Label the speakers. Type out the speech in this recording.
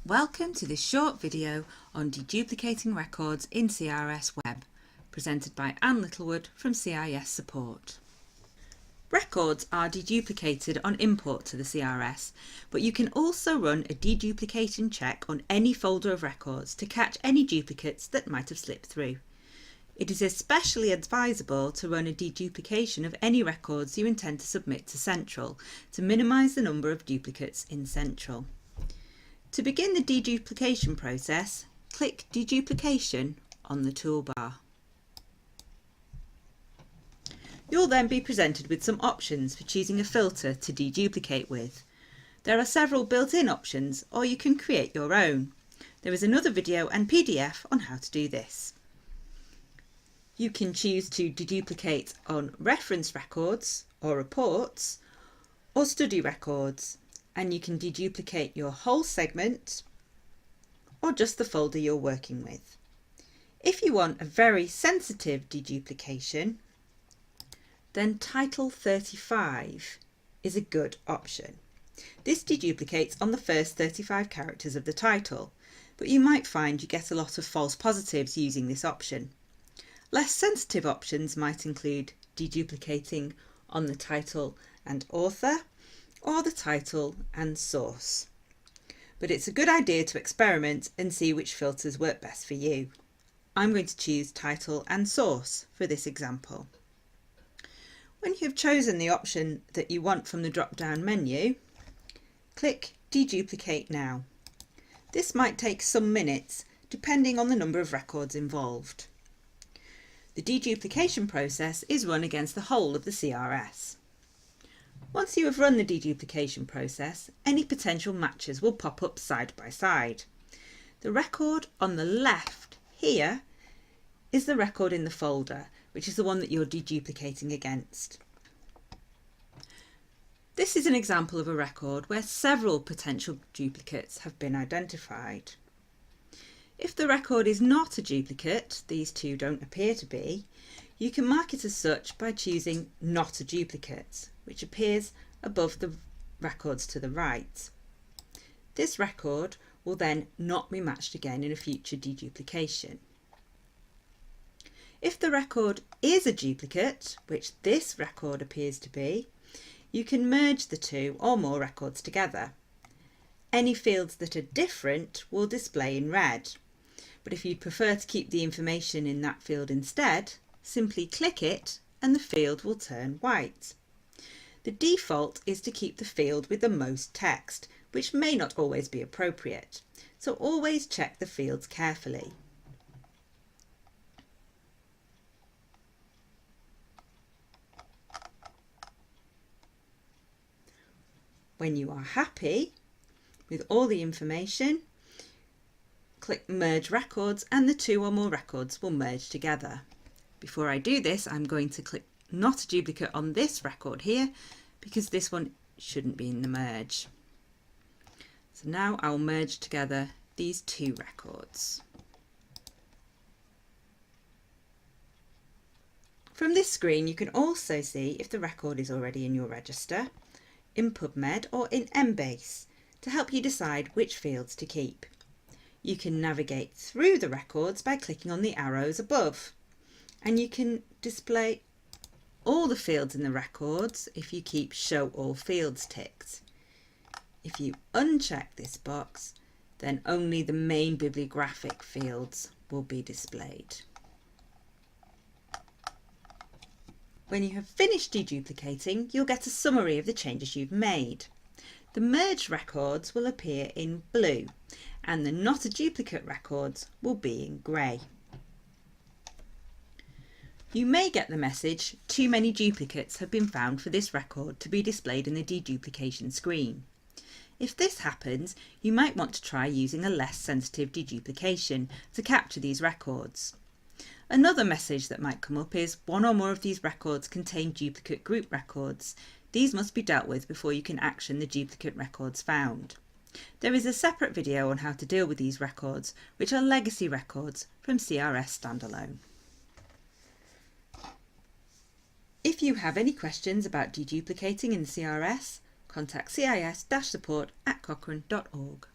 Speaker 1: Welcome to this short video on deduplicating records in CRS Web, presented by Anne Littlewood from CIS Support. Records are deduplicated on import to the CRS, but you can also run a deduplication check on any folder of records to catch any duplicates that might have slipped through. It is especially advisable to run a deduplication of any records you intend to submit to Central to minimise the number of duplicates in Central. To begin the deduplication process, click Deduplication on the toolbar. You'll then be presented with some options for choosing a filter to deduplicate with. There are several built-in options, or you can create your own. There is another video and PDF on how to do this. You can choose to deduplicate on reference records or reports or study records, and you can deduplicate your whole segment or just the folder you're working with. If you want a very sensitive deduplication, then Title 35 is a good option. This deduplicates on the first 35 characters of the title, but you might find you get a lot of false positives using this option. Less sensitive options might include deduplicating on the title and author, or the title and source. But it's a good idea to experiment and see which filters work best for you. I'm going to choose title and source for this example. When you have chosen the option that you want from the drop-down menu, click Deduplicate Now. This might take some minutes depending on the number of records involved. The deduplication process is run against the whole of the CRS. Once you have run the deduplication process, any potential matches will pop up side by side. The record on the left here is the record in the folder, which is the one that you're deduplicating against. This is an example of a record where several potential duplicates have been identified. If the record is not a duplicate, these two don't appear to be, you can mark it as such by choosing Not a Duplicate, which appears above the records to the right. This record will then not be matched again in a future deduplication. If the record is a duplicate, which this record appears to be, you can merge the two or more records together. Any fields that are different will display in red, but if you'd prefer to keep the information in that field instead, simply click it and the field will turn white. The default is to keep the field with the most text, which may not always be appropriate, so always check the fields carefully. When you are happy with all the information, click Merge Records and the two or more records will merge together. Before I do this, I'm going to click Not a Duplicate on this record here because this one shouldn't be in the merge. So now I'll merge together these two records. From this screen you can also see if the record is already in your register, in PubMed or in Embase to help you decide which fields to keep. You can navigate through the records by clicking on the arrows above, and you can display all the fields in the records if you keep Show All Fields ticked. If you uncheck this box, then only the main bibliographic fields will be displayed. When you have finished deduplicating, you'll get a summary of the changes you've made. The merged records will appear in blue, and the Not a Duplicate records will be in grey. You may get the message, too many duplicates have been found for this record to be displayed in the deduplication screen. If this happens, you might want to try using a less sensitive deduplication to capture these records. Another message that might come up is one or more of these records contain duplicate group records. These must be dealt with before you can action the duplicate records found. There is a separate video on how to deal with these records, which are legacy records from CRS Standalone. If you have any questions about deduplicating in CRS, contact CIS-support@cochrane.org.